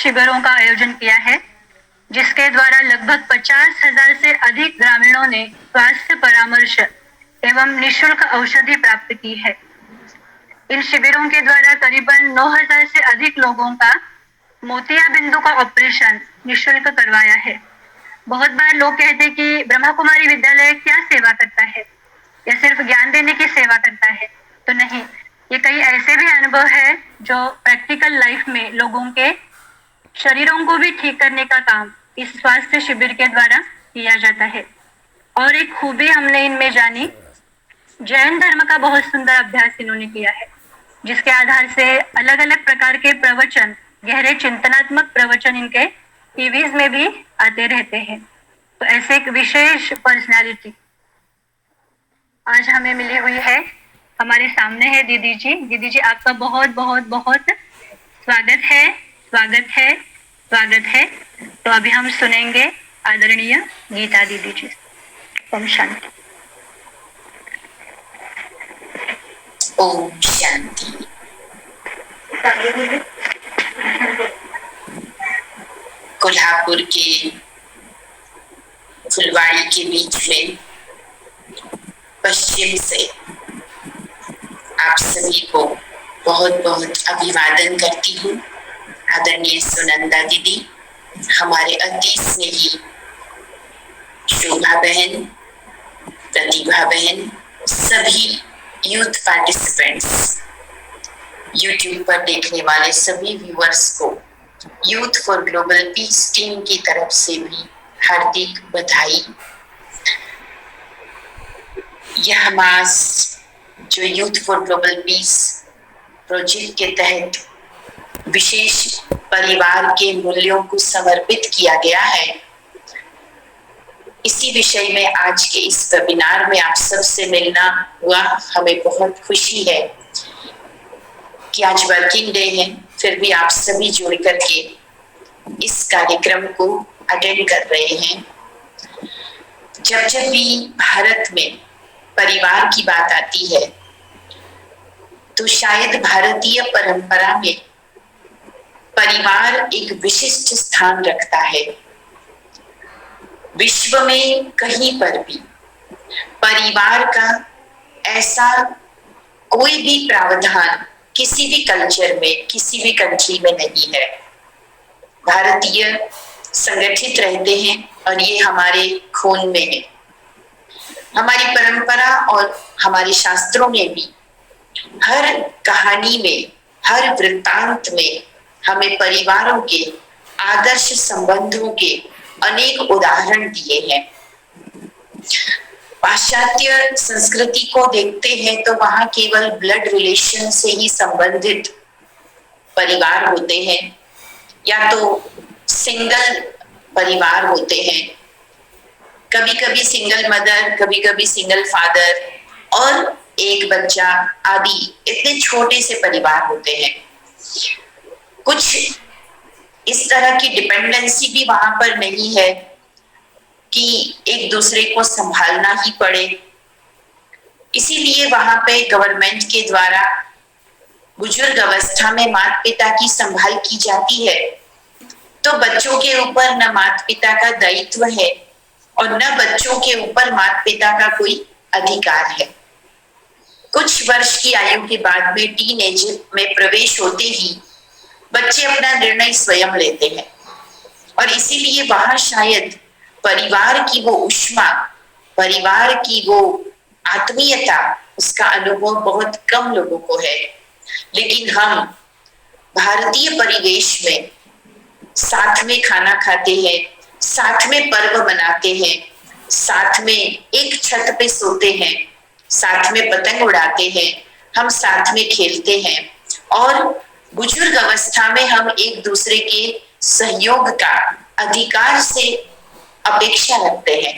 शिविरों का आयोजन किया है, जिसके द्वारा लगभग 50,000 से अधिक ग्रामीणों ने स्वास्थ्य परामर्श एवं निःशुल्क औषधि प्राप्त की है। इन शिविरों के द्वारा करीबन 9,000 से अधिक लोगों का मोतिया बिंदु का ऑपरेशन निःशुल्क करवाया है। बहुत बार लोग कहते हैं कि ब्रह्मा कुमारी विद्यालय क्या सेवा करता है, या सिर्फ ज्ञान देने की सेवा करता है। तो नहीं, ये कई ऐसे भी अनुभव है जो प्रैक्टिकल लाइफ में लोगों के शरीरों को भी ठीक करने का काम इस स्वास्थ्य शिविर के द्वारा किया जाता है। और एक खूबी हमने इनमें जानी, जैन धर्म का बहुत सुंदर अभ्यास इन्होंने किया है, जिसके आधार से अलग अलग प्रकार के प्रवचन, गहरे चिंतनात्मक प्रवचन इनके टीवीज में भी आते रहते हैं। तो ऐसे एक विशेष पर्सनालिटी आज हमें मिली हुई है, हमारे सामने है दीदी जी। दीदी जी, आपका बहुत बहुत बहुत स्वागत है, स्वागत है, स्वागत है। तो अभी हम सुनेंगे आदरणीय गीता दीदी जी। ओम शांति। ओम शांति। कोल्हापुर के फुलवाड़ी के बीच में पश्चिम से आप सभी को बहुत बहुत अभिवादन करती हूँ। आदरणीय सुनंदा दीदी, हमारे अति स्नेही शोभा बहन, प्रतिभा बहन, सभी यूथ पार्टिसिपेंट्स, यूट्यूब पर देखने वाले सभी व्यूअर्स को youth for global piece team की तरफ से भी हार्दिक बधाई। यह मास जो youth for global piece project के तहत विशेष परिवार के मूल्यों को समर्पित किया गया है, इसी विषय में आज के इस वेबिनार में आप सबसे मिलना हुआ हमें बहुत खुशी है कि आज वर्किंग डे है, फिर भी आप सभी जुड़ करके इस कार्यक्रम को अटेंड कर रहे हैं। जब जब भी भारत में परिवार की बात आती है तो शायद भारतीय परंपरा में परिवार एक विशिष्ट स्थान रखता है। विश्व में कहीं पर भी परिवार का ऐसा कोई भी प्रावधान किसी भी कल्चर में, किसी भी कंट्री में नहीं है। भारतीय संगठित रहते हैं और ये हमारे खून में है। हमारी परंपरा और हमारे शास्त्रों में भी हर कहानी में, हर वृत्तांत में हमें परिवारों के आदर्श संबंधों के अनेक उदाहरण दिए हैं। पाश्चात्य संस्कृति को देखते हैं तो वहां केवल ब्लड रिलेशन से ही संबंधित परिवार होते हैं, या तो सिंगल परिवार होते हैं, कभी कभी सिंगल मदर, कभी कभी सिंगल फादर और एक बच्चा आदि, इतने छोटे से परिवार होते हैं। कुछ इस तरह की डिपेंडेंसी भी वहां पर नहीं है कि एक दूसरे को संभालना ही पड़े। इसीलिए वहां पे गवर्नमेंट के द्वारा बुजुर्ग अवस्था में माता पिता की संभाल की जाती है, तो बच्चों के ऊपर न माता पिता का दायित्व है और न बच्चों के ऊपर माता पिता का कोई अधिकार है। कुछ वर्ष की आयु के बाद में टीनेज में प्रवेश होते ही बच्चे अपना निर्णय स्वयं लेते हैं, और इसीलिए वहां शायद परिवार की वो ऊष्मा, परिवार की वो आत्मीयता, उसका अनुभव बहुत कम लोगों को है। लेकिन हम भारतीय परिवेश में साथ में खाना खाते हैं, साथ में पर्व मनाते हैं, साथ में एक छत पे सोते हैं, साथ में पतंग उड़ाते हैं, हम साथ में खेलते हैं, और बुजुर्ग अवस्था में हम एक दूसरे के सहयोग का अधिकार से अपेक्षा रखते हैं।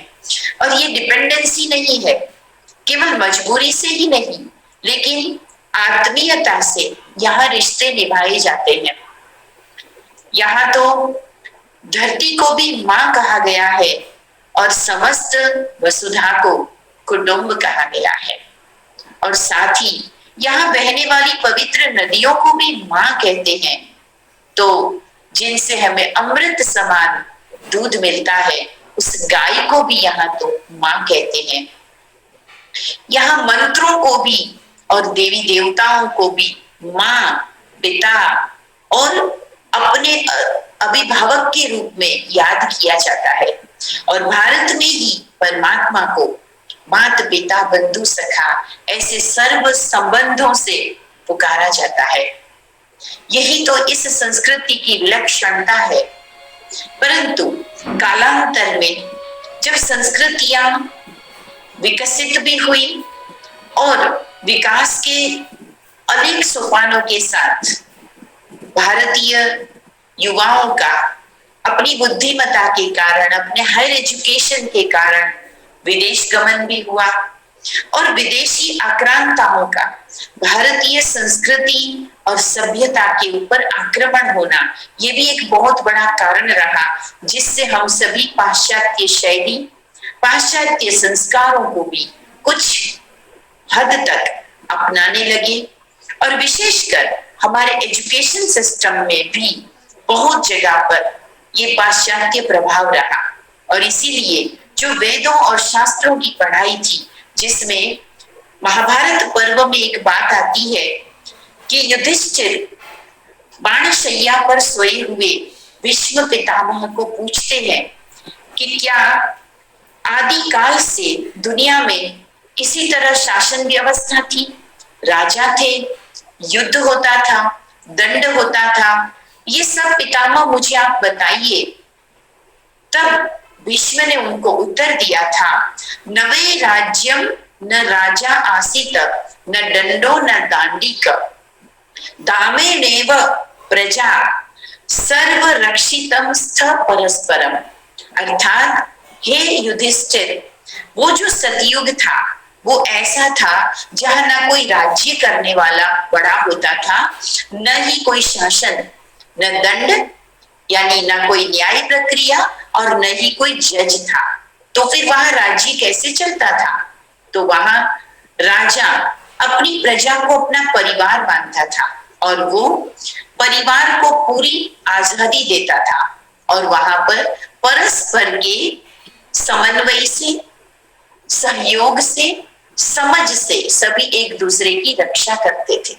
और ये डिपेंडेंसी नहीं है, केवल मजबूरी से ही नहीं, लेकिन आत्मीयता से यहाँ रिश्ते निभाए जाते हैं। यहाँ तो धरती को भी माँ कहा गया है और समस्त वसुधा को कुटुंब कहा गया है, और साथ ही यहाँ बहने वाली पवित्र नदियों को भी माँ कहते हैं। तो जिनसे हमें अमृत समान दूध मिलता है, उस गाय को भी यहाँ तो माँ कहते हैं। यहाँ मंत्रों को भी और देवी देवताओं को भी माँ, पिता और अपने अभिभावक के रूप में याद किया जाता है। और भारत में ही परमात्मा को मात पिता बंधु सखा ऐसे सर्व संबंधों से पुकारा जाता है। यही तो इस संस्कृति की विलक्षणता है। परंतु कालांतर में जब संस्कृतियां विकसित भी हुई और विकास के अनेक सोपानों के साथ भारतीय युवाओं का अपनी बुद्धिमत्ता के कारण, अपने हायर एजुकेशन के कारण विदेश गमन भी हुआ और विदेशी आक्रांताओं का भारतीय संस्कृति और सभ्यता के ऊपर आक्रमण होना, ये भी एक बहुत बड़ा कारण रहा, जिससे हम सभी पाश्चात्य शैली, पाश्चात्य संस्कारों को भी कुछ हद तक अपनाने लगे। और विशेषकर हमारे एजुकेशन सिस्टम में भी बहुत जगह पर ये पाश्चात्य प्रभाव रहा। और इसीलिए जो वेदों और शास्त्रों की पढ़ाई थी, जिसमें महाभारत पर्व में एक बात आती है कि युधिष्ठिर बाणशैया पर सोए हुए भीष्म पितामह को पूछते हैं कि क्या आदिकाल से दुनिया में इसी तरह शासन व्यवस्था थी, राजा थे, युद्ध होता था, दंड होता था, ये सब पितामह मुझे आप बताइए। तब भीष्म ने उनको उत्तर दिया था, नवे राज्यम न राजा आसीत न दंडो न दांडिक दामे नेव प्रजा सर्व रक्षितम स्थ परस्परम। अर्थात हे युधिष्ठिर, वो जो सतयुग था वो ऐसा था जहां ना कोई राज्य करने वाला बड़ा होता था, न ही कोई शासन, न दंड यानी न कोई न्याय प्रक्रिया और न ही कोई जज था। तो फिर वहां राज्य कैसे चलता था? तो वहां राजा अपनी प्रजा को अपना परिवार मानता था और वो परिवार को पूरी आजादी देता था और वहां पर परस्पर के समन्वय से, सहयोग से, समझ से सभी एक दूसरे की रक्षा करते थे।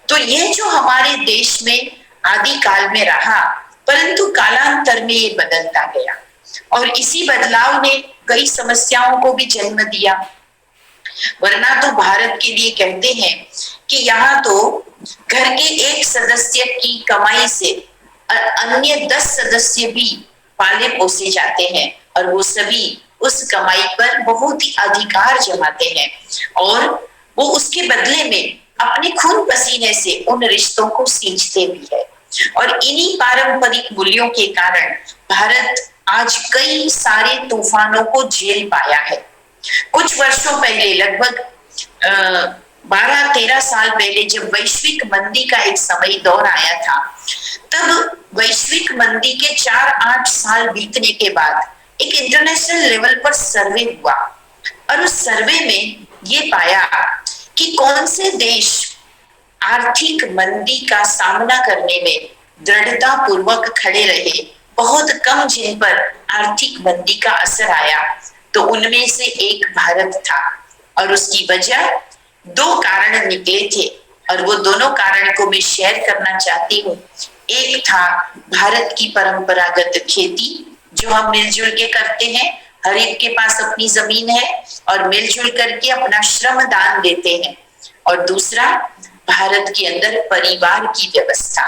तो ये जो हमारे देश में आदिकाल में रहा, परंतु कालांतर में ये बदलता गया और इसी बदलाव ने कई समस्याओं को भी जन्म दिया। वरना तो भारत के लिए कहते हैं कि यहाँ तो घर के एक सदस्य की कमाई से अन्य 10 सदस्य भी पाले पोसे जाते हैं और वो सभी उस कमाई पर बहुत ही अधिकार जमाते हैं और वो उसके बदले में अपने खून पसीने से उन रिश्तों को सींचते भी है। और इन्हीं पारंपरिक मूल्यों के कारण भारत आज कई सारे तूफानों को झेल पाया है। कुछ वर्षों पहले, लगभग 12-13 साल पहले, जब वैश्विक मंदी का एक समय दौर आया था, तब वैश्विक मंदी के 4-8 साल बीतने के बाद एक इंटरनेशनल लेवल पर सर्वे हुआ और उस सर्वे में ये पाया कि कौन से देश आर्थिक मंदी का सामना करने में दृढ़ता पूर्वक खड़े रहे, बहुत कम जिन पर आर्थिक मंदी का असर आया। तो उनमें से एक भारत था और उसकी वजह 2 कारण निकले थे और वो दोनों कारण को मैं शेयर करना चाहती हूँ। एक था भारत की परंपरागत खेती जो हम मिलजुल के करते हैं, हर एक के पास अपनी जमीन है और मिलजुल करके अपना श्रम दान देते हैं। और दूसरा, भारत के अंदर परिवार की व्यवस्था।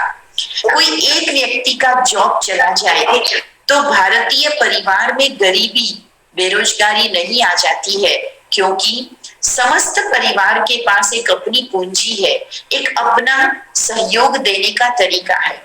कोई एक व्यक्ति का जॉब चला जाए तो भारतीय परिवार में गरीबी, बेरोजगारी नहीं आ जाती है, क्योंकि समस्त परिवार के पास एक अपनी पूंजी है, एक अपना सहयोग देने का तरीका है।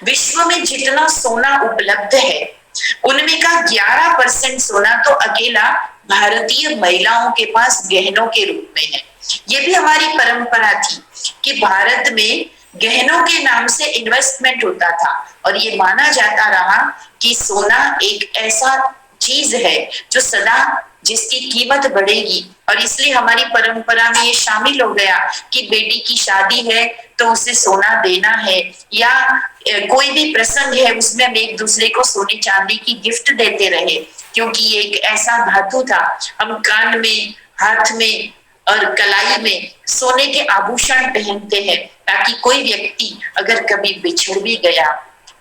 विश्व में जितना सोना उपलब्ध है उनमें का 11% सोना तो अकेला भारतीय महिलाओं के पास गहनों के रूप में है। ये भी हमारी परंपरा थी कि भारत में गहनों के नाम से इन्वेस्टमेंट होता था और ये माना जाता रहा कि सोना एक ऐसा चीज है जो सदा जिसकी कीमत बढ़ेगी। और इसलिए हमारी परंपरा में ये शामिल हो गया कि बेटी की शादी है तो उसे सोना देना है, या कोई भी प्रसंग है उसमें हम एक दूसरे को सोने चांदी की गिफ्ट देते रहे, क्योंकि ये एक ऐसा धातु था। हम कान में, हाथ में और कलाई में सोने के आभूषण पहनते हैं, ताकि कोई व्यक्ति अगर कभी बिछड़ भी गया,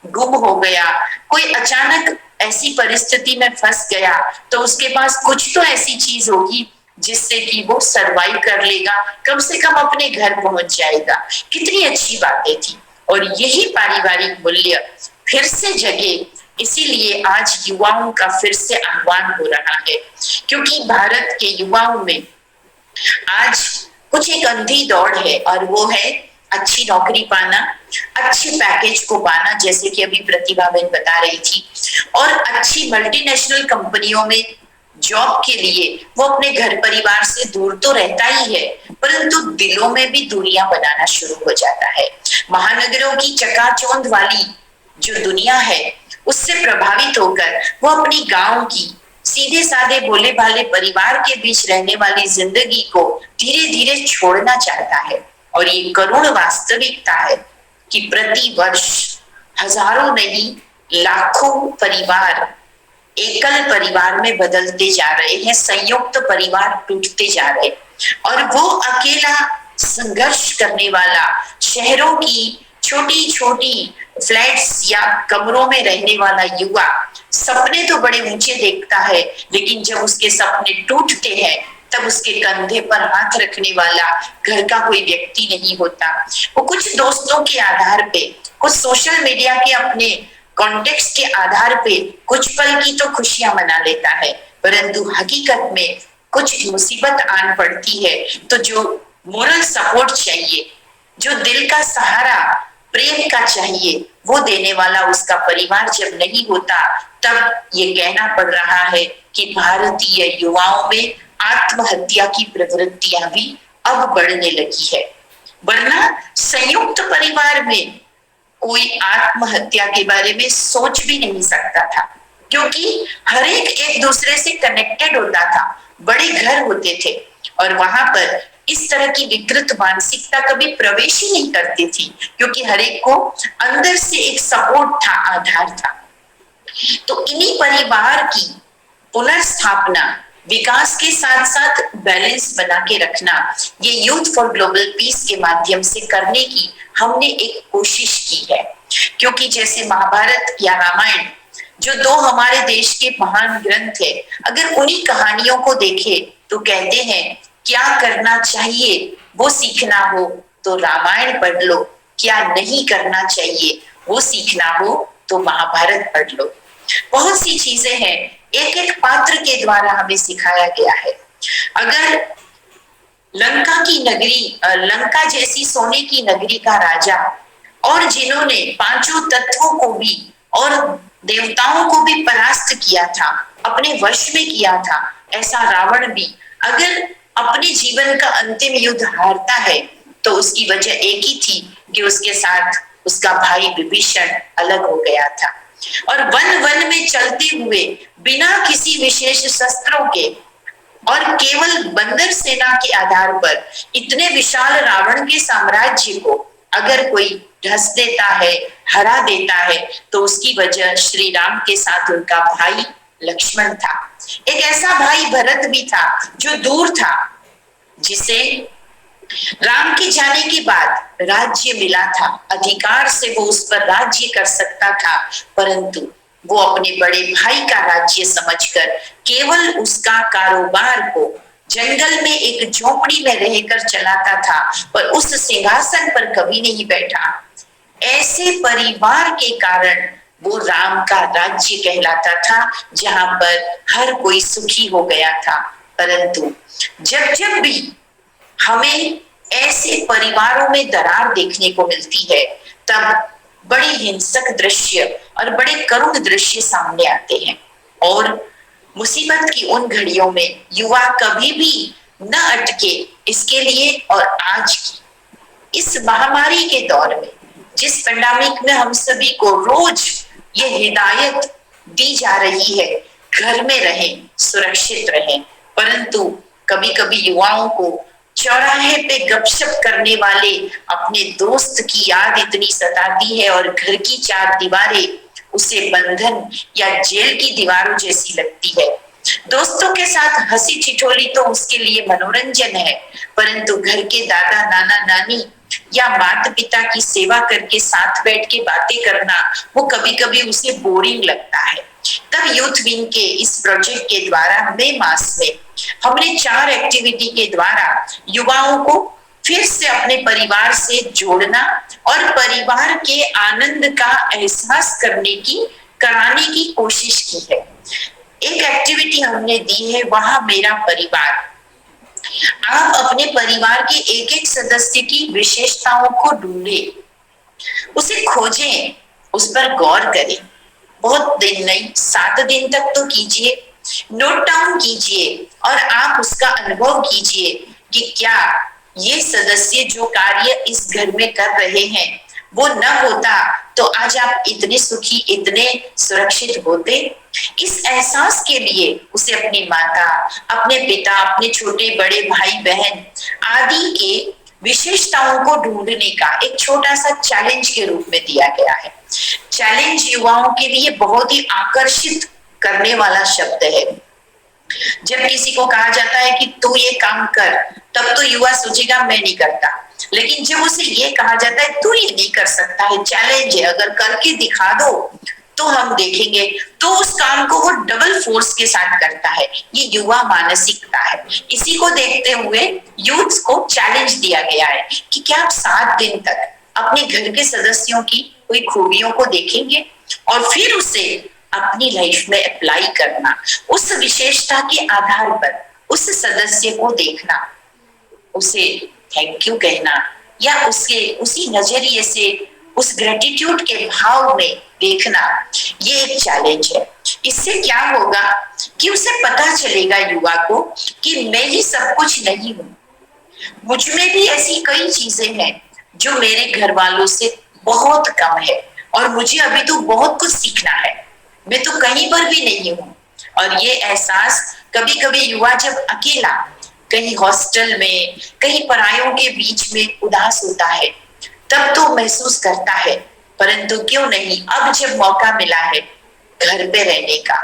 गुम हो गया, कोई अचानक ऐसी परिस्थिति में फंस गया, तो उसके पास कुछ तो ऐसी चीज होगी जिससे कि वो सरवाइव कर लेगा, कम से कम अपने घर पहुंच जाएगा। कितनी अच्छी बातें थी। और यही पारिवारिक मूल्य फिर से जगे, इसीलिए आज युवाओं का फिर से आह्वान हो रहा है, क्योंकि भारत के युवाओं में आज कुछ एक अंधी दौड़ है, और वो है अच्छी नौकरी पाना, अच्छे पैकेज को पाना, जैसे कि अभी प्रतिभा बहन बता रही थी, और अच्छी मल्टीनेशनल कंपनियों में जॉब के लिए वो अपने घर परिवार से दूर तो रहता ही है, परंतु दिलों में भी दूरियां बनाना शुरू हो जाता है। महानगरों की चकाचौंध वाली जो दुनिया है उससे प्रभावित होकर वो अपनी गांव की सीधे साधे भोले भाले परिवार के बीच रहने वाली जिंदगी को धीरे धीरे छोड़ना चाहता है। और ये करुण वास्तविकता है कि प्रति वर्ष हजारों नहीं लाखों परिवार एकल परिवार में बदलते जा रहे हैं, संयुक्त परिवार टूटते जा रहे, और वो अकेला संघर्ष करने वाला शहरों की छोटी छोटी फ्लैट्स या कमरों में रहने वाला युवा सपने तो बड़े ऊंचे देखता है, लेकिन जब उसके सपने टूटते हैं तब उसके कंधे पर हाथ रखने वाला घर का कोई व्यक्ति नहीं होता। वो कुछ दोस्तों के आधार पे, कुछ सोशल मीडिया के अपने कॉन्टेक्स्ट के आधार पे कुछ पल की तो खुशियां मना लेता है, परंतु हकीकत में कुछ मुसीबत आन पड़ती है तो जो मोरल सपोर्ट चाहिए, जो दिल का सहारा प्रेम का चाहिए, वो देने वाला उसका परिवार जब नहीं होता, तब ये कहना पड़ रहा है कि भारतीय युवाओं में आत्महत्या की प्रवृत्तियां भी अब बढ़ने लगी है। वरना संयुक्त परिवार में कोई आत्महत्या के बारे में सोच भी नहीं सकता था, क्योंकि हर एक दूसरे से कनेक्टेड होता था, बड़े घर होते थे, और वहां पर इस तरह की विकृत मानसिकता कभी प्रवेश ही नहीं करती थी, क्योंकि हर एक को अंदर से एक सपोर्ट था, आधार था। तो इन्हीं परिवार की पुनर्स्थापना, विकास के साथ साथ बैलेंस बना के रखना, ये यूथ फॉर ग्लोबल पीस के माध्यम से करने की हमने एक कोशिश की है। क्योंकि जैसे महाभारत या रामायण जो दो हमारे देश के महान ग्रंथ है, अगर उन्हीं कहानियों को देखें तो कहते हैं क्या करना चाहिए वो सीखना हो तो रामायण पढ़ लो, क्या नहीं करना चाहिए वो सीखना हो तो महाभारत पढ़ लो। बहुत सी चीजें हैं, एक एक पात्र के द्वारा हमें सिखाया गया है। अगर लंका की नगरी, लंका जैसी सोने की नगरी का राजा, और जिन्होंने पांचों तत्वों को भी और देवताओं को भी परास्त किया था, अपने वश में किया था, ऐसा रावण भी अगर अपने जीवन का अंतिम युद्ध हारता है तो उसकी वजह एक ही थी कि उसके साथ उसका भाई विभीषण अलग हो गया था। और वन वन में चलते हुए बिना किसी विशेष शस्त्रों के और केवल बंदर सेना के आधार पर इतने विशाल रावण के साम्राज्य को अगर कोई ढस देता है, हरा देता है, तो उसकी वजह श्री राम के साथ उनका भाई लक्ष्मण था। एक ऐसा भाई भरत भी था जो दूर था, जिसे राम के जाने के बाद राज्य मिला था, अधिकार से वो उस पर राज्य कर सकता था, परंतु वो अपने बड़े भाई का राज्य समझकर केवल उसका कारोबार को जंगल में एक झोपड़ी में रहकर चलाता था, पर उस सिंहासन पर कभी नहीं बैठा। ऐसे परिवार के कारण वो राम का राज्य कहलाता था, जहां पर हर कोई सुखी हो गया था। परंतु जब जब भी हमें ऐसे परिवारों में दरार देखने को मिलती है, तब बड़े हिंसक दृश्य और बड़े करुण दृश्य सामने आते हैं। और मुसीबत की उन घड़ियों में युवा कभी भी न अटके, इसके लिए और आज की इस महामारी के दौर में जिस पेंडेमिक में हम सभी को रोज ये हिदायत दी जा रही है घर में रहें, सुरक्षित रहें। परंतु कभी कभी युवाओं को चौराहे पे गपशप करने वाले अपने दोस्त की याद इतनी सताती है और घर की चार दीवारें उसे बंधन या जेल की दीवारों जैसी लगती है। दोस्तों के साथ हंसी ठिठोली तो उसके लिए मनोरंजन है, परंतु घर के दादा नाना नानी या माता पिता की सेवा करके साथ बैठ के बातें करना वो कभी कभी उसे बोरिंग लगता है। तब यूथ विंग के इस प्रोजेक्ट के द्वारा मई मास में हमने 4 एक्टिविटी के द्वारा युवाओं को फिर से अपने परिवार से जोड़ना और परिवार के आनंद का एहसास कराने की कोशिश की है। एक एक्टिविटी हमने दी है, वहां मेरा परिवार। आप अपने परिवार के एक एक सदस्य की विशेषताओं को ढूंढें, उसे खोजें, उस पर गौर करें। बहुत दिन नहीं, 7 दिन तक तो कीजिए, नोट डाउन कीजिए और आप उसका अनुभव कीजिए कि क्या ये सदस्य जो कार्य इस घर में कर रहे हैं वो न होता तो आज आप इतने सुखी, इतने सुरक्षित होते। इस एहसास के लिए उसे अपनी माता, अपने पिता, अपने छोटे बड़े भाई बहन आदि के विशेषताओं को ढूंढने का एक छोटा सा चैलेंज के रूप में दिया गया है। चैलेंज युवाओं के लिए बहुत ही आकर्षित करने वाला शब्द है। जब किसी को कहा जाता है कि तू ये काम कर, तब तो युवा सोचेगा मैं नहीं करता, लेकिन जब उसे ये कहा जाता है तू ये नहीं कर सकता है, चैलेंज है, अगर करके दिखा दो तो हम देखेंगे, तो उस काम को वो डबल फोर्स के साथ करता है। ये युवा मानसिकता है। इसी को देखते हुए यूथ को चैलेंज दिया गया है कि क्या आप 7 दिन तक अपने घर के सदस्यों की कोई खूबियों को देखेंगे और फिर उसे अपनी लाइफ में अप्लाई करना, उस विशेषता के आधार पर उस सदस्य को देखना, उसे थैंक यू कहना या उसी नजरिए से उस ग्रेटिट्यूड के भाव में देखना, ये एक चैलेंज है। इससे क्या होगा कि उसे पता चलेगा युवा को कि मैं ही सब कुछ नहीं हूं, मुझ में भी ऐसी कई चीजें हैं जो मेरे घर वालों से बहुत कम है और मुझे अभी तो बहुत कुछ सीखना है, मैं तो कहीं पर भी नहीं हूं। और ये एहसास कभी कभी युवा जब अकेला कहीं हॉस्टल में, कहीं परायों के बीच में उदास होता है तब तो महसूस करता है, परंतु क्यों नहीं, अब जब मौका मिला है घर पे रहने का,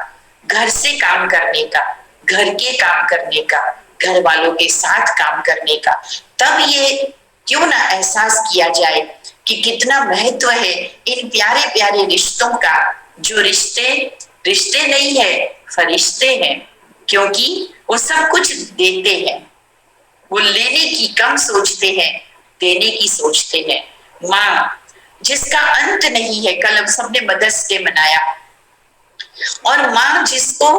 घर से काम करने का, घर के काम करने का, घर वालों के साथ काम करने का, तब ये क्यों ना एहसास किया जाए कि कितना महत्व है इन प्यारे प्यारे रिश्तों का, जो रिश्ते नहीं है, फरिश्ते हैं, क्योंकि वो सब कुछ देते हैं। वो लेने की कम सोचते हैं, देने की सोचते हैं। माँ जिसका अंत नहीं है, कल हम सबने मदर्स डे मनाया, और माँ जिसको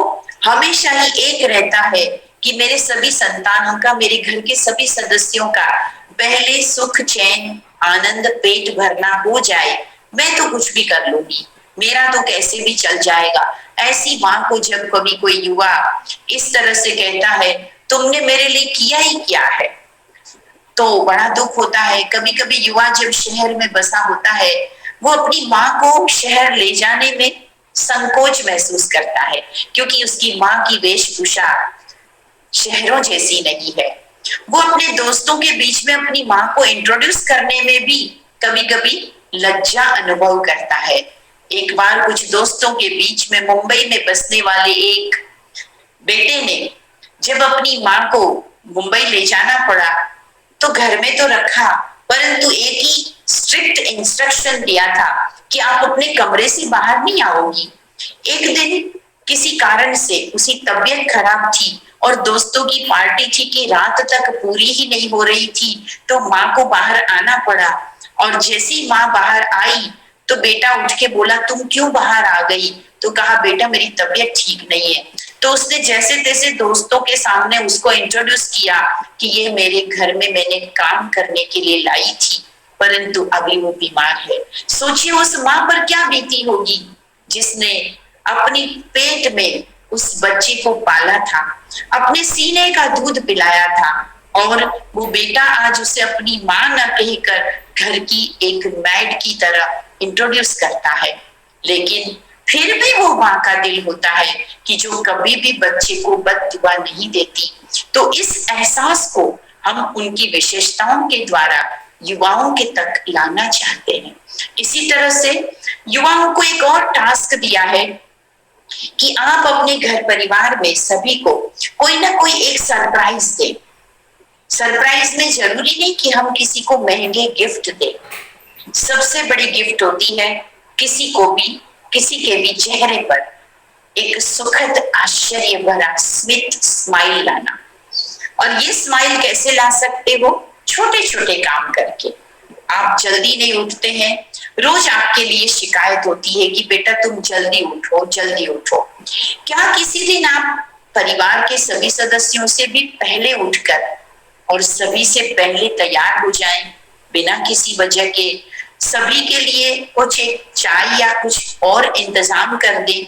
हमेशा ही एक रहता है कि मेरे सभी संतानों का, मेरे घर के सभी सदस्यों का पहले सुख चैन आनंद पेट भरना हो जाए, मैं तो कुछ भी कर लूंगी, मेरा तो कैसे भी चल जाएगा। ऐसी माँ को जब कभी कोई युवा इस तरह से कहता है तुमने मेरे लिए किया ही क्या है, तो बड़ा दुख होता है। कभी कभी युवा जब शहर में बसा होता है, वो अपनी माँ को शहर ले जाने में संकोच महसूस करता है, क्योंकि उसकी माँ की वेशभूषा शहरों जैसी नहीं है। वो अपने दोस्तों के बीच में अपनी माँ को इंट्रोड्यूस करने में भी कभी कभी लज्जा अनुभव करता है। एक बार कुछ दोस्तों के बीच में मुंबई में बसने वाले एक बेटे ने जब अपनी माँ को मुंबई ले जाना पड़ा तो घर में तो रखा, परंतु एक ही स्ट्रिक्ट इंस्ट्रक्शन दिया था कि आप अपने कमरे से बाहर नहीं आओगी। एक दिन किसी कारण से उसकी तबीयत खराब थी और दोस्तों की पार्टी थी कि रात तक पूरी ही नहीं हो रही थी, तो माँ को बाहर आना पड़ा। और जैसी माँ बाहर आई तो बेटा उठ के बोला तुम क्यों बाहर आ गई, तो कहा बेटा मेरी तबीयत ठीक नहीं है। तो उसने जैसे तैसे दोस्तों के सामने उसको इंट्रोड्यूस किया कि ये मेरे घर में मैंने काम करने के लिए लाई थी, परंतु अभी वो बीमार है। सोचिए उस माँ पर क्या बीती होगी जिसने अपनी पेट में उस बच्चे को पाला था, अपने सीने का दूध पिलाया था, और वो बेटा आज उसे अपनी माँ न कहकर घर की एक मैड की तरह इंट्रोड्यूस करता है। लेकिन फिर भी वो माँ का दिल होता है कि जो कभी भी बच्चे को बद्दुआ नहीं देती। तो इस एहसास को हम उनकी विशेषताओं के द्वारा युवाओं के तक लाना चाहते हैं। इसी तरह से युवाओं को एक और टास्क दिया है कि आप अपने घर परिवार में सभी को कोई ना कोई एक सरप्राइज दें। सरप्राइज में जरूरी नहीं कि हम किसी को महंगे गिफ्ट दें। सबसे बड़ी गिफ्ट होती है किसी के भी चेहरे पर एक सुखद आश्चर्य भरा स्मित स्माइल लाना। और ये स्माइल कैसे ला सकते हो? छोटे छोटे काम करके। आप जल्दी नहीं उठते हैं, रोज आपके लिए शिकायत होती है कि बेटा तुम जल्दी उठो जल्दी उठो। क्या किसी दिन आप परिवार के सभी सदस्यों से भी पहले उठकर और सभी से पहले तैयार हो जाएं, बिना किसी वजह के सभी के लिए कुछ एक चाय या कुछ और इंतजाम कर दें?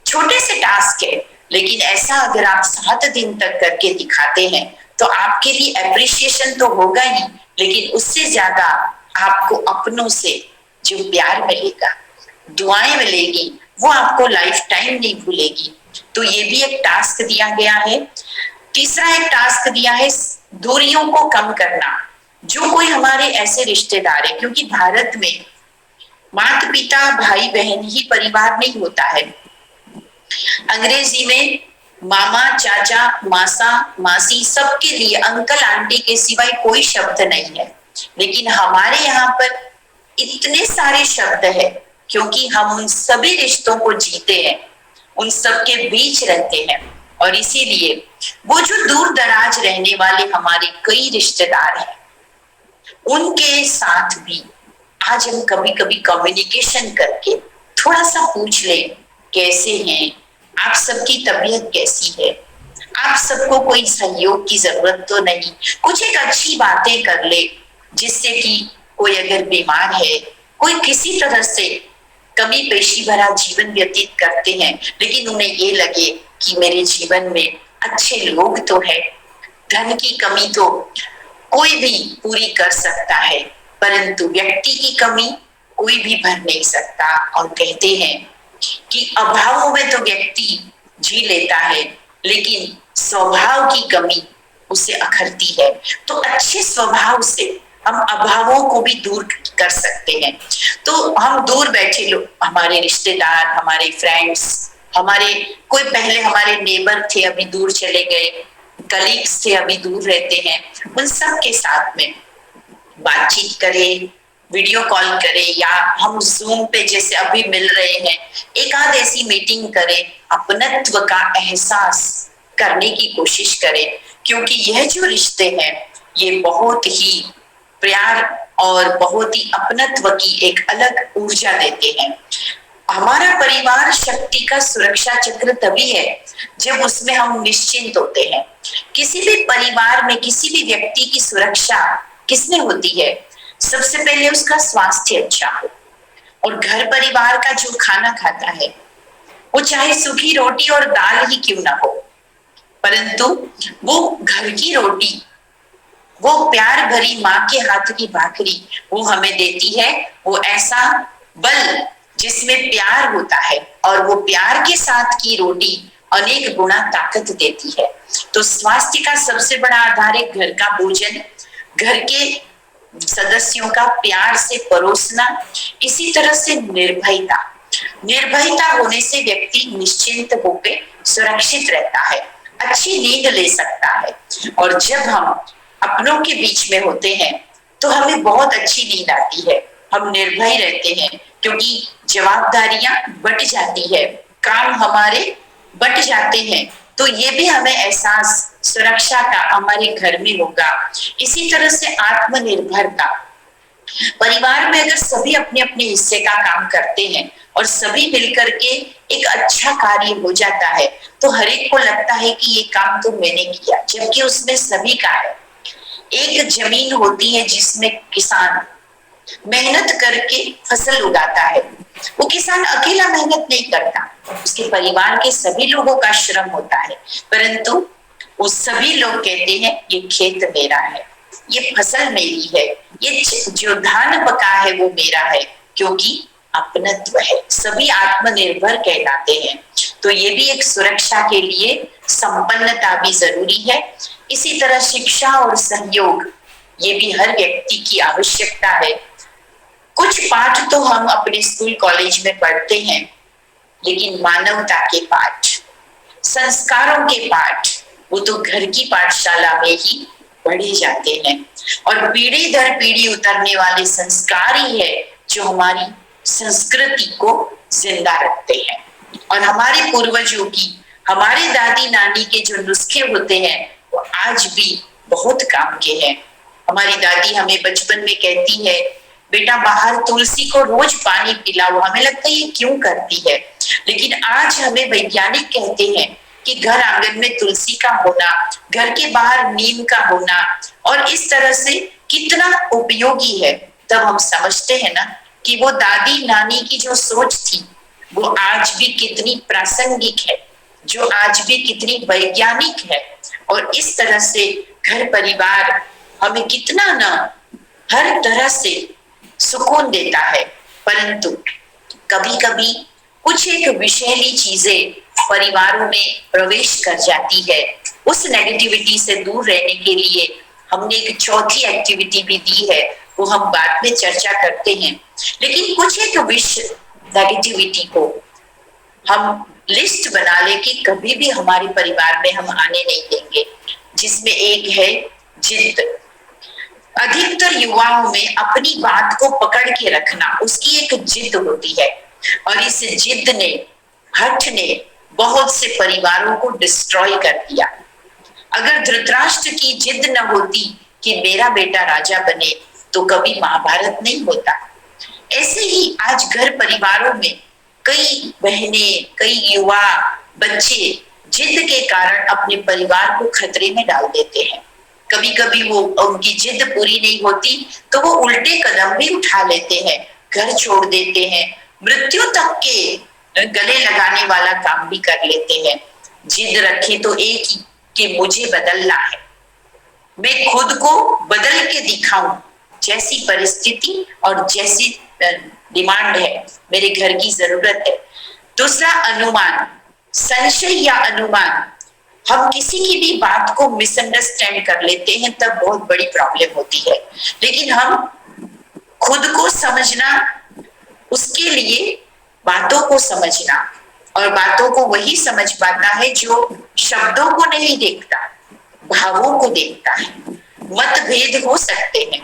छोटे से टास्क है, लेकिन ऐसा अगर आप 7 दिन तक करके दिखाते हैं तो आपके लिए एप्रिसिएशन तो होगा ही, लेकिन उससे ज्यादा आपको अपनों से जो प्यार मिलेगा, दुआएं मिलेगी, वो आपको लाइफ टाइम नहीं भूलेगी। तो ये भी एक टास्क दिया गया है। तीसरा एक टास्क दिया है दूरियों को कम करना। जो कोई हमारे ऐसे रिश्तेदार है, क्योंकि भारत में माता पिता भाई बहन ही परिवार नहीं होता है। अंग्रेजी में मामा चाचा मासा मासी सबके लिए अंकल आंटी के सिवाय कोई शब्द नहीं है, लेकिन हमारे यहाँ पर इतने सारे शब्द है क्योंकि हम उन सभी रिश्तों को जीते हैं, उन सबके बीच रहते हैं। और इसीलिए वो जो दूर दराज रहने वाले हमारे कई रिश्तेदार हैं, उनके साथ भी आज हम कभी कभी कम्युनिकेशन करके थोड़ा सा पूछ ले कैसे हैं आप, सबकी तबीयत कैसी है, आप सबको कोई सहयोग की जरूरत तो नहीं, कुछ एक अच्छी बातें कर ले जिससे कि कोई अगर बीमार है, कोई किसी तरह से कमी पेशी भरा जीवन व्यतीत करते हैं, लेकिन उन्हें ये लगे कि मेरे जीवन में अच्छे लोग तो है। धन की कमी तो कोई भी पूरी कर सकता है, परंतु व्यक्ति की कमी कोई भी भर नहीं सकता। और कहते हैं कि अभावों में तो व्यक्ति जी लेता है, लेकिन स्वभाव की कमी उसे अखरती है। तो अच्छे स्वभाव से हम अभावों को भी दूर कर सकते हैं। तो हम दूर बैठे लोग, हमारे रिश्तेदार, हमारे फ्रेंड्स, हमारे कोई पहले हमारे नेबर थे अभी दूर चले गए, कलीग्स थे अभी दूर रहते हैं, उन सब के साथ में बातचीत करें, वीडियो कॉल करें, या हम जूम पे जैसे अभी मिल रहे हैं, एक आध ऐसी मीटिंग करें, अपनत्व का एहसास करने की कोशिश करें। क्योंकि यह जो रिश्ते हैं ये बहुत ही प्यार और बहुत ही अपनत्व की एक अलग ऊर्जा देते हैं। हमारा परिवार शक्ति का सुरक्षा चक्र तभी है जब उसमें हम निश्चिंत होते हैं। किसी भी परिवार में किसी भी व्यक्ति की सुरक्षा किसमें होती है? सबसे पहले उसका स्वास्थ्य अच्छा हो। और घर परिवार का जो खाना खाता है वो चाहे सूखी रोटी और दाल ही क्यों ना हो, परंतु वो घर की रोटी, वो प्यार भरी माँ के हाथ की भाकरी वो हमें देती है। वो ऐसा बल जिसमें प्यार होता है, और वो प्यार के साथ की रोटी अनेक गुना ताकत देती है। तो स्वास्थ्य का सबसे बड़ा आधार है घर का भोजन, घर के सदस्यों का प्यार से परोसना। इसी तरह से निर्भयता, निर्भयता होने से व्यक्ति निश्चिंत होकर सुरक्षित रहता है, अच्छी नींद ले सकता है। और जब हम अपनों के बीच में होते हैं तो हमें बहुत अच्छी नींद आती है, हम निर्भय रहते हैं, क्योंकि जवाबदारियां बट जाती है, काम हमारे बट जाते हैं। तो ये भी हमें एहसास सुरक्षा का हमारे घर में होगा। इसी तरह से आत्मनिर्भरता, परिवार में अगर सभी अपने अपने हिस्से का काम करते हैं और सभी मिलकर के एक अच्छा कार्य हो जाता है, तो हर एक को लगता है कि ये काम तो मैंने किया, जबकि उसमें सभी का है। एक जमीन होती है जिसमें किसान मेहनत करके फसल उगाता है, वो किसान अकेला मेहनत नहीं करता, उसके परिवार के सभी लोगों का श्रम होता है, परंतु वो सभी लोग कहते हैं ये खेत मेरा है, ये फसल मेरी है, ये जो धान पका है वो मेरा है, क्योंकि अपनत्व है, सभी आत्मनिर्भर कहलाते हैं। तो ये भी एक सुरक्षा के लिए संपन्नता भी जरूरी है। इसी तरह शिक्षा और सहयोग, ये भी हर व्यक्ति की आवश्यकता है। कुछ पाठ तो हम अपने स्कूल कॉलेज में पढ़ते हैं, लेकिन मानवता के पाठ, संस्कारों के पाठ, वो तो घर की पाठशाला में ही पढ़े जाते हैं। और पीढ़ी दर पीढ़ी उतरने वाले संस्कार ही है जो हमारी संस्कृति को जिंदा रखते हैं। और हमारे पूर्वजों की, हमारे दादी नानी के जो नुस्खे होते हैं वो आज भी बहुत काम के हैं। हमारी दादी हमें बचपन में कहती है, बेटा बाहर तुलसी को रोज पानी पिलाओ। हमें लगता है ये क्यों करती है, लेकिन आज हमें वैज्ञानिक कहते हैं कि घर आंगन में तुलसी का होना, घर के बाहर नीम का होना और इस तरह से कितना उपयोगी है। तब हम समझते हैं ना कि वो दादी नानी की जो सोच थी वो आज भी कितनी प्रासंगिक है, जो आज भी कितनी वैज्ञानिक है। और इस तरह से घर परिवार हमें कितना ना हर तरह से सुकून देता है। परंतु कभी कभी कुछ एक विषैली चीजें परिवारों में प्रवेश कर जाती है। उस नेगेटिविटी से दूर रहने के लिए हमने एक चौथी एक्टिविटी भी दी है, वो हम बाद में चर्चा करते हैं। लेकिन कुछ एक नेगेटिविटी को हम लिस्ट बना ले कि कभी भी हमारे परिवार में हम आने नहीं देंगे, जिसमें एक है जिद। अधिकतर युवाओं में अपनी बात को पकड़ के रखना, उसकी एक जिद होती है और इस जिद ने, हठ ने बहुत से परिवारों को डिस्ट्रॉय कर दिया। अगर धृतराष्ट्र की जिद न होती कि मेरा बेटा राजा बने तो कभी महाभारत नहीं होता। ऐसे ही आज घर परिवारों में कई बहनें, कई युवा बच्चे जिद के कारण अपने परिवार को खतरे में डाल देते हैं। कभी कभी वो उनकी जिद पूरी नहीं होती तो वो उल्टे कदम भी उठा लेते हैं, घर छोड़ देते हैं, मृत्यु तक के गले लगाने वाला काम भी कर लेते हैं। जिद रखे तो एक ही कि मुझे बदलना है, मैं खुद को बदल के दिखाऊं, जैसी परिस्थिति और जैसी डिमांड है, मेरे घर की जरूरत है। दूसरा अनुमान, संशय या अनुमान। हम किसी की भी बात को मिसअंडरस्टैंड कर लेते हैं, तब बहुत बड़ी प्रॉब्लम होती है। लेकिन हम खुद को समझना, उसके लिए बातों को समझना, और बातों को वही समझ पाता है जो शब्दों को नहीं देखता, भावों को देखता है। मतभेद हो सकते हैं,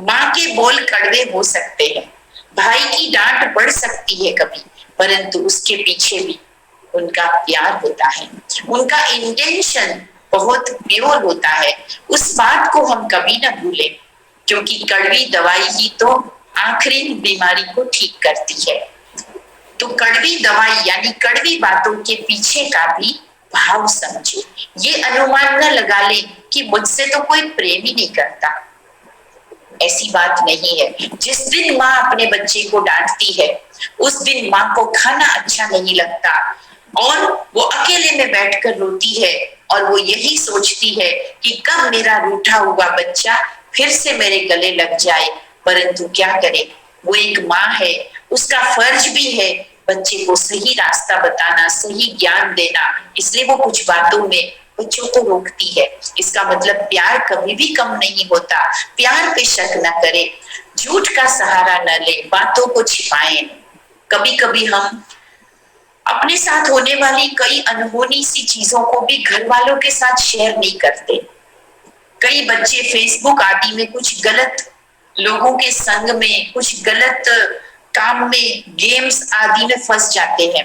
माँ के बोल कड़वे हो सकते हैं, भाई की डांट बढ़ सकती है कभी, परंतु उसके पीछे भी उनका प्यार होता है, उनका इंटेंशन बहुत प्योर होता है। उस बात को हम कभी ना भूलें, क्योंकि कड़वी दवाई ही तो आखिरी बीमारी को ठीक करती है। तो कड़वी दवाई यानी कड़वी बातों के पीछे का भी भाव समझे। ये अनुमान न लगा ले कि मुझसे तो कोई प्रेम ही नहीं करता, ऐसी बात नहीं है। जिस दिन माँ अपने बच्चे को डांटती है उस दिन माँ को खाना अच्छा नहीं लगता और वो अकेले में बैठकर रोती है और वो यही सोचती है कि कब मेरा रूठा हुआ बच्चा फिर से मेरे गले लग जाए। परंतु क्या करे, वो एक माँ है, उसका फर्ज भी है बच्चे को सही रास्ता बताना, सही ज्ञान देना, इसलिए वो कुछ बातों में बच्चों को रोकती है। इसका मतलब प्यार कभी भी कम नहीं होता। प्यार पे शक न करे, झूठ का सहारा न ले, बातों को छिपाएं। कभी कभी हम अपने साथ होने वाली कई अनहोनी सी चीजों को भी घर वालों के साथ शेयर नहीं करते। कई बच्चे फेसबुक आदि में कुछ गलत लोगों के संग में, कुछ गलत काम में, गेम्स आदि में फंस जाते हैं,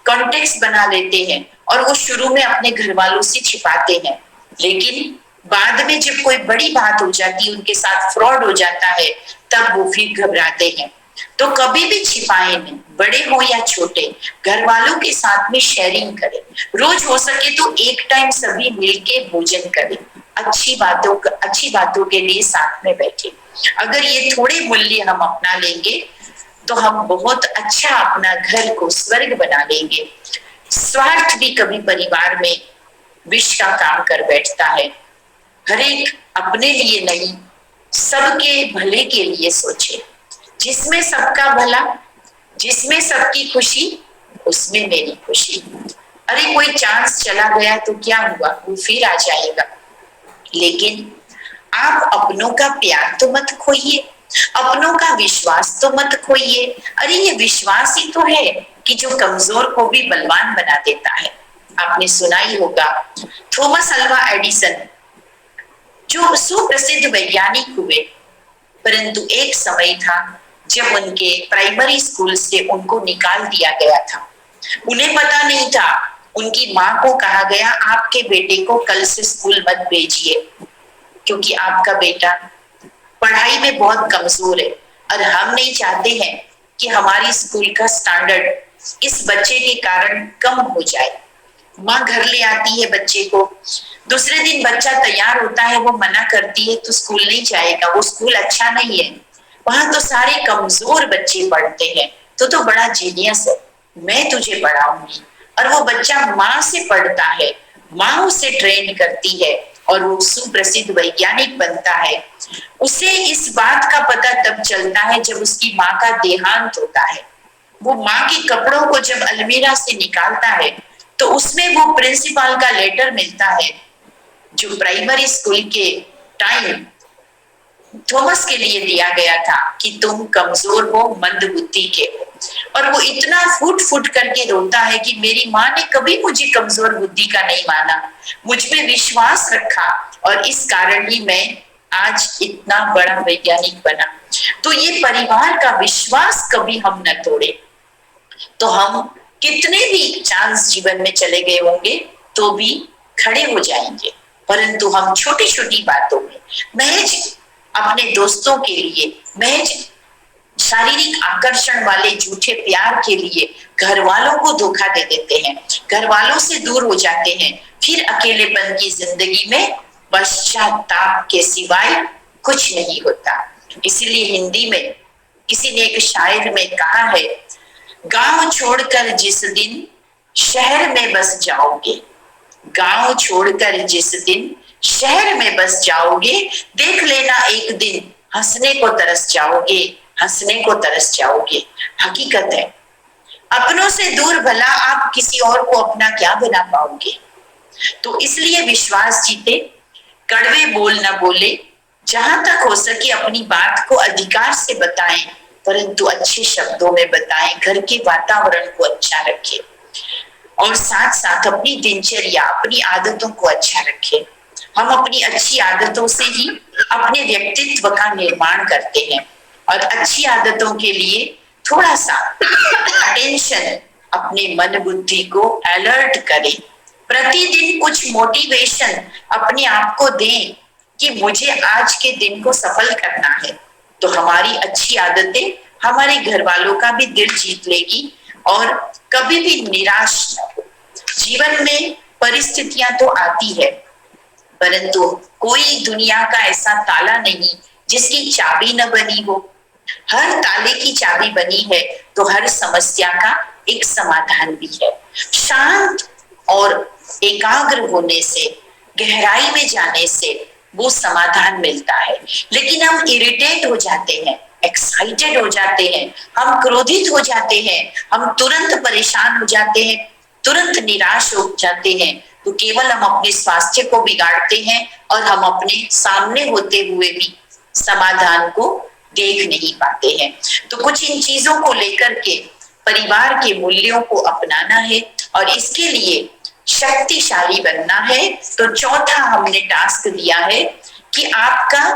कॉन्टेक्स्ट बना लेते हैं और वो शुरू में अपने घर वालों से छिपाते हैं, लेकिन बाद में जब कोई बड़ी बात हो जाती है, उनके साथ फ्रॉड हो जाता है, तब वो फिर घबराते हैं। तो कभी भी छिपाए नहीं, बड़े हो या छोटे, घर वालों के साथ में शेयरिंग करें। रोज हो सके तो एक टाइम सभी मिलके भोजन करें, अच्छी बातों के लिए साथ में बैठे। अगर ये थोड़े मूल्य हम अपना लेंगे तो हम बहुत अच्छा अपना घर को स्वर्ग बना लेंगे। स्वार्थ भी कभी परिवार में विष का काम कर बैठता है। हर एक अपने लिए नहीं, सबके भले के लिए सोचे। जिसमें सबका भला जिसमें सबकी खुशी उसमें मेरी खुशी। अरे कोई चांस चला गया तो क्या हुआ, वो फिर आ जाएगा। लेकिन आप अपनों का प्यार तो मत खोइए, अपनों का विश्वास तो मत खोइए। अरे ये विश्वास ही तो है कि जो कमजोर को भी बलवान बना देता है। आपने सुना ही होगा थॉमस अल्वा एडिसन जो सुप्रसिद्ध वैज्ञानिक हुए, परंतु एक समय था जब उनके प्राइमरी स्कूल से उनको निकाल दिया गया था। उन्हें पता नहीं था, उनकी माँ को कहा गया आपके बेटे को कल से स्कूल मत भेजिए क्योंकि आपका बेटा पढ़ाई में बहुत कमजोर है और हम नहीं चाहते हैं कि हमारी स्कूल का स्टैंडर्ड इस बच्चे के कारण कम हो जाए। माँ घर ले आती है बच्चे को, दूसरे दिन बच्चा तैयार होता है, वो मना करती है तो स्कूल नहीं जाएगा, वो स्कूल अच्छा नहीं है, वहां तो सारे कमजोर बच्चे पढ़ते हैं, तो बड़ा जीनियस है, मैं तुझे पढ़ाऊंगी। और वो बच्चा माँ से पढ़ता है, माँ उसे ट्रेन करती है और वो सुप्रसिद्ध वैज्ञानिक बनता है। उसे इस बात का पता तब चलता है जब उसकी माँ का देहांत होता है। वो माँ के कपड़ों को जब अलमीरा से निकालता है तो उसमें वो प्रिंसिपल का लेटर मिलता है जो प्राइमरी स्कूल के टाइम थॉमस के लिए दिया गया था कि तुम कमजोर हो, मंद बुद्धि के हो। और वो इतना फूट फूट करके रोता है कि मेरी माँ ने कभी मुझे कमजोर बुद्धि का नहीं माना, मुझ पे विश्वास रखा और इस कारण ही मैं आज इतना बड़ा वैज्ञानिक बना। तो ये परिवार का विश्वास कभी हम न तोड़े, तो हम कितने भी चांस जीवन में चले गए होंगे तो भी खड़े हो जाएंगे। परंतु हम छोटी छोटी बातों में महज अपने दोस्तों के लिए, महज शारीरिक आकर्षण वाले झूठे प्यार के लिए घर वालों को धोखा दे देते हैं, घर वालों से दूर हो जाते हैं, फिर अकेलेपन की जिंदगी में पश्चाताप के सिवाय कुछ नहीं होता। इसीलिए हिंदी में किसी ने एक शायर में कहा है, गांव छोड़कर जिस दिन शहर में बस जाओगे, गांव छोड़कर जिस दिन शहर में बस जाओगे, देख लेना एक दिन हंसने को तरस जाओगे, हंसने को तरस जाओगे। हकीकत है, अपनों से दूर भला आप किसी और को अपना क्या बना पाओगे। तो इसलिए विश्वास जीते, कड़वे बोल ना बोले, जहां तक हो सके अपनी बात को अधिकार से बताएं, परंतु अच्छे शब्दों में बताएं, घर के वातावरण को अच्छा रखें और साथ साथ अपनी दिनचर्या, अपनी आदतों को अच्छा रखें। हम अपनी अच्छी आदतों से ही अपने व्यक्तित्व का निर्माण करते हैं और अच्छी आदतों के लिए थोड़ा सा अटेंशन, अपने मन बुद्धि को अलर्ट करें। प्रतिदिन कुछ मोटिवेशन अपने आप को दें कि मुझे आज के दिन को सफल करना है, तो हमारी अच्छी आदतें हमारे घर वालों का भी दिल जीत लेगी और कभी भी निराश न हो। जीवन में परिस्थितियां तो आती है, परंतु कोई दुनिया का ऐसा ताला नहीं जिसकी चाबी न बनी हो। हर ताले की चाबी बनी है तो हर समस्या का एक समाधान भी है। शांत और एकाग्र होने से, गहराई में जाने से वो समाधान मिलता है। लेकिन हम इरिटेट हो जाते हैं, एक्साइटेड हो जाते हैं, हम क्रोधित हो जाते हैं, हम तुरंत परेशान हो जाते हैं, तुरंत निराश हो जाते हैं, तो केवल हम अपने स्वास्थ्य को बिगाड़ते हैं और हम अपने सामने होते हुए भी समाधान को देख नहीं पाते हैं। तो कुछ इन चीजों को लेकर के परिवार के मूल्यों को अपनाना है और इसके लिए शक्तिशाली बनना है। तो चौथा हमने टास्क दिया है कि आपका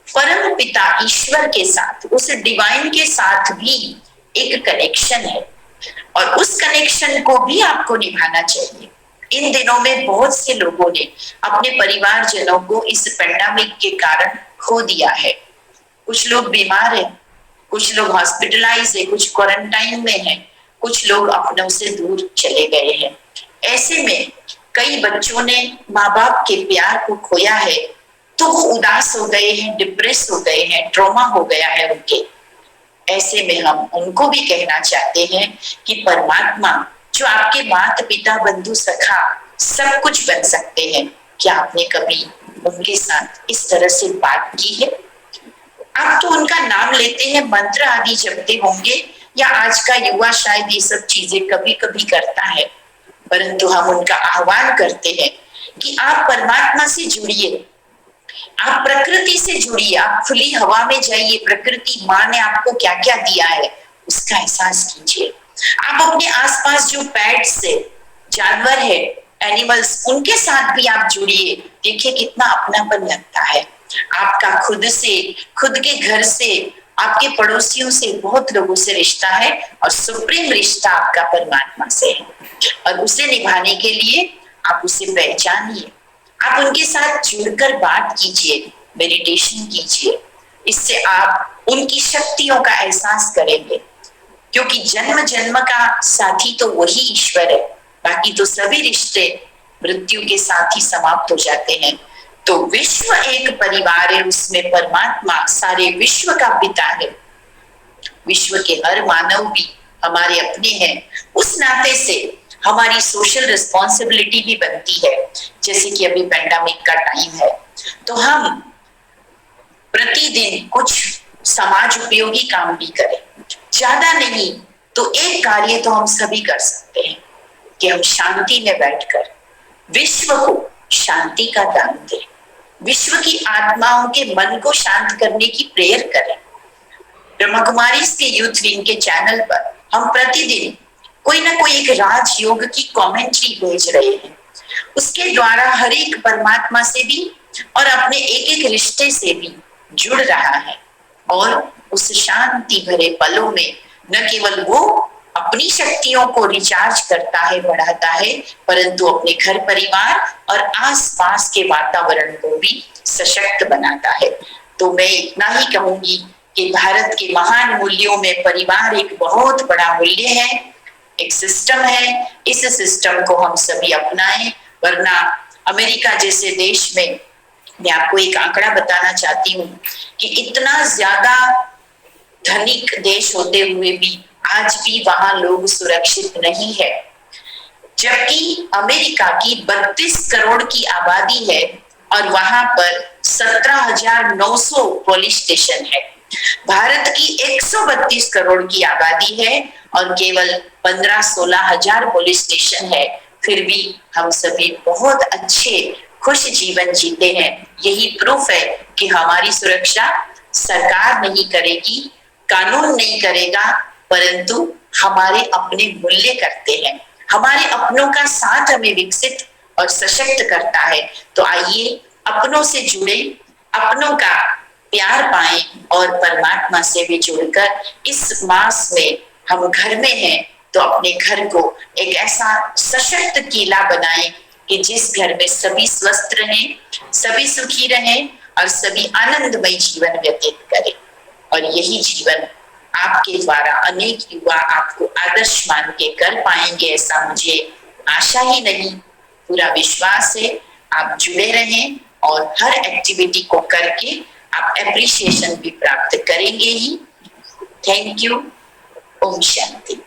परम पिता ईश्वर के साथ, उस डिवाइन के साथ भी एक कनेक्शन है और उस कनेक्शन को भी आपको निभाना चाहिए। इन दिनों में बहुत से लोगों ने अपने परिवारजनों को इस पेंडेमिक के कारण खो दिया है। कुछ लोग बीमार हैं, कुछ लोग हॉस्पिटलाइज है, कुछ क्वारंटाइन में है, कुछ लोग अपनों से दूर चले गए हैं। ऐसे में कई बच्चों ने माँ बाप के प्यार को खोया है, तो वो उदास हो गए हैं, डिप्रेस हो गए हैं, ट्रॉमा हो गया है उनके। ऐसे में हम उनको भी कहना चाहते हैं कि परमात्मा जो आपके माता पिता बंधु सखा सब कुछ बन सकते हैं, क्या आपने कभी उनके साथ इस तरह से बात की है? आप तो उनका नाम लेते हैं, मंत्र आदि जपते होंगे, या आज का युवा शायद ये सब चीजें कभी कभी करता है, परंतु हम उनका आह्वान करते हैं कि आप परमात्मा से जुड़िए, आप प्रकृति से जुड़िए, आप खुली हवा में जाइए, प्रकृति माँ ने आपको क्या क्या दिया है उसका एहसास कीजिए। आप अपने आसपास जो पेट्स से जानवर है, एनिमल्स, उनके साथ भी आप जुड़िए, देखिए कितना अपनापन लगता है। आपका खुद से, खुद के घर से, आपके पड़ोसियों से, बहुत लोगों से रिश्ता है और सुप्रीम रिश्ता आपका परमात्मा से है, और उसे निभाने के लिए आप उसे पहचानिए, आप उनके साथ जुड़कर बात कीजिए, मेडिटेशन कीजिए। इससे आप उनकी शक्तियों का एहसास करेंगे, क्योंकि जन्म जन्म का साथी तो वही ईश्वर है, बाकी तो सभी रिश्ते मृत्यु के साथ ही समाप्त हो जाते हैं। तो विश्व एक परिवार है, उसमें परमात्मा सारे विश्व का पिता है, विश्व के हर मानव भी हमारे अपने हैं। उस नाते से हमारी सोशल रिस्पॉन्सिबिलिटी भी बनती है, जैसे कि अभी पेंडेमिक का टाइम है, तो हम प्रतिदिन कुछ समाज उपयोगी काम भी करें, ज्यादा नहीं तो एक कार्य तो हम सभी कर सकते हैं कि हम शांति में बैठकर विश्व को शांति का दान दें, विश्व की आत्माओं के मन को शांत करने की प्रेयर करें। ब्रह्मा कुमारी के यूथ विंग के चैनल पर हम प्रतिदिन कोई ना कोई एक राजयोग की कमेंट्री भेज रहे हैं, उसके द्वारा हर एक परमात्मा से भी और अपने एक एक रिश्ते से भी जुड़ रहा है, और उस शांति भरे पलों में न केवल वो अपनी शक्तियों को रिचार्ज करता है, बढ़ाता है, परंतु अपने घर परिवार और आसपास के वातावरण को भी सशक्त बनाता है। तो मैं इतना ही कहूंगी कि भारत के महान मूल्यों में परिवार एक बहुत बड़ा मूल्य है, एक सिस्टम है। इस सिस्टम को हम सभी अपनाएं, वरना अमेरिका जैसे देश में, मैं आपको एक आंकड़ा बताना चाहती हूँ कि इतना ज्यादा धनिक देश होते हुए भी आज भी वहां लोग सुरक्षित नहीं है, जबकि अमेरिका की 32 करोड़ की आबादी है और वहां पर 17,900 पुलिस स्टेशन है। भारत की 132 करोड़ की आबादी है और केवल 15-16 हजार पुलिस स्टेशन है, फिर भी हम सभी बहुत अच्छे खुश जीवन जीते हैं। यही प्रूफ है कि हमारी सुरक्षा सरकार नहीं करेगी, कानून नहीं करेगा, परंतु हमारे अपने मूल्य करते हैं, हमारे अपनों का साथ हमें विकसित और सशक्त करता है। तो आइए अपनों से जुड़े, अपनों का प्यार पाएं और परमात्मा से भी जुड़कर इस मास में हम घर में हैं तो अपने घर को एक ऐसा सशक्त किला बनाएं कि जिस घर में सभी स्वस्थ रहें, सभी सुखी रहें और सभी आनंदमय जीवन व्यतीत करें। और यही जीवन आपके द्वारा अनेक युवा आपको आदर्श मान के कर पाएंगे, ऐसा मुझे आशा ही नहीं, पूरा विश्वास है। आप जुड़े रहें और हर एक्टिविटी को करके आप एप्रिसिएशन भी प्राप्त करेंगे ही। Thank you. ओम शांति।